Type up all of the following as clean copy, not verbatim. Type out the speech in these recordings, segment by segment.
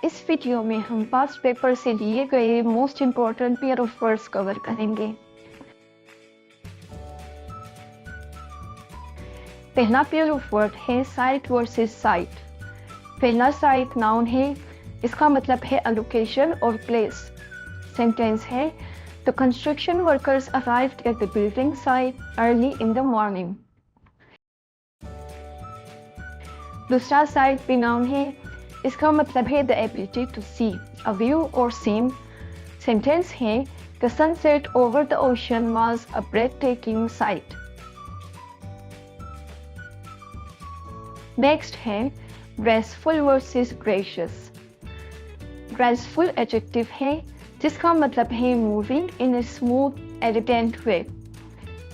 इस वीडियो में हम पास्ट पेपर से लिए गए most important pair of words cover करेंगे। पहला पेयर ऑफ वर्ड है साइट वर्सेस साइट। पहला साइट नाउन है, इसका मतलब है लोकेशन और प्लेस। सेंटेंस है the construction workers arrived at the building site early in the morning. दूसरा साइट भी नाउन है, इसका मतलब है the ability to see a view और सीन। सेंटेंस है the sunset over the ocean was a breathtaking site. Next है graceful versus gracious। graceful adjective है जिसका मतलब है moving in a smooth elegant way।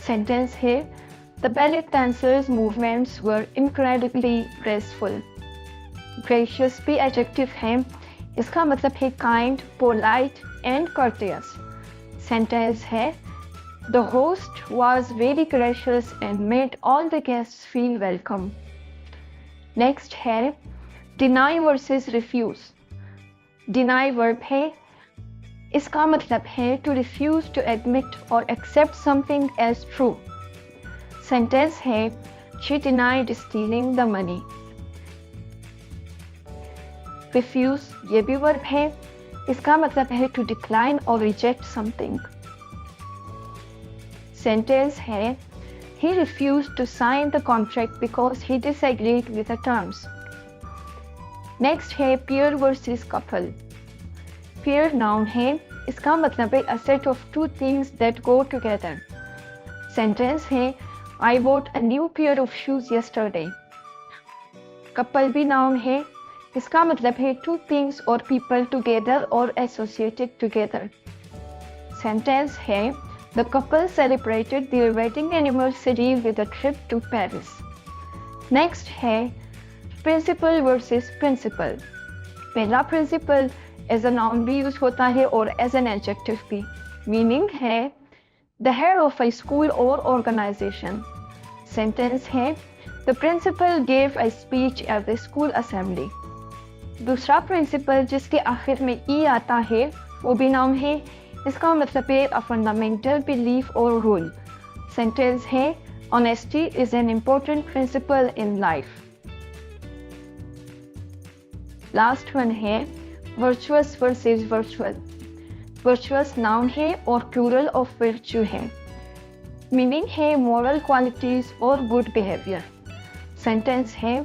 Sentence है the ballet dancers movements were incredibly graceful। gracious भी adjective है, इसका मतलब है kind, polite and courteous। Sentence है the host was very gracious and made all the guests feel welcome। Next है deny versus refuse. Deny verb है, इसका मतलब है टू रिफ्यूज टू एडमिट और accept something as true. Sentence है she denied stealing the money. Refuse ये भी verb है, इसका मतलब है टू डिक्लाइन और रिजेक्ट समथिंग। सेंटेंस है He refused to sign the contract because he disagreed with the terms। Next है peer versus couple। Peer noun है, इसका मतलब है a set of two things that go together। Sentence है I bought a new pair of shoes yesterday। Couple भी noun है, इसका मतलब है two things or people together or associated together। Sentence है The couple celebrated their wedding anniversary with a trip to Paris। Next है principal versus principal। पहला principal as a noun भी use होता है और as an adjective भी। Meaning है the head of a school or organization। Sentence है the principal gave a speech at the school assembly। दूसरा principal जिसके आखिर में ई आता है वो भी नाउन है, इसका मतलब है a fundamental belief or rule। Sentence है honesty is an important principle in life। Last one है virtuous versus virtual। virtuous noun है और plural of virtue है। मीनिंग है moral qualities और good behavior। सेंटेंस है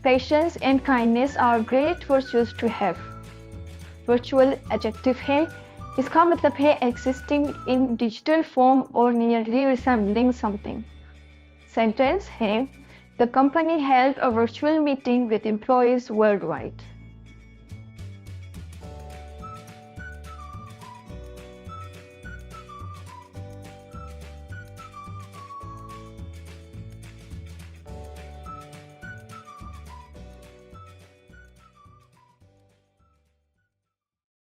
patience and kindness are great virtues to have। virtual adjective है, इसका मतलब है existing in digital form or nearly resembling something। Sentence है The company held a virtual meeting with employees worldwide।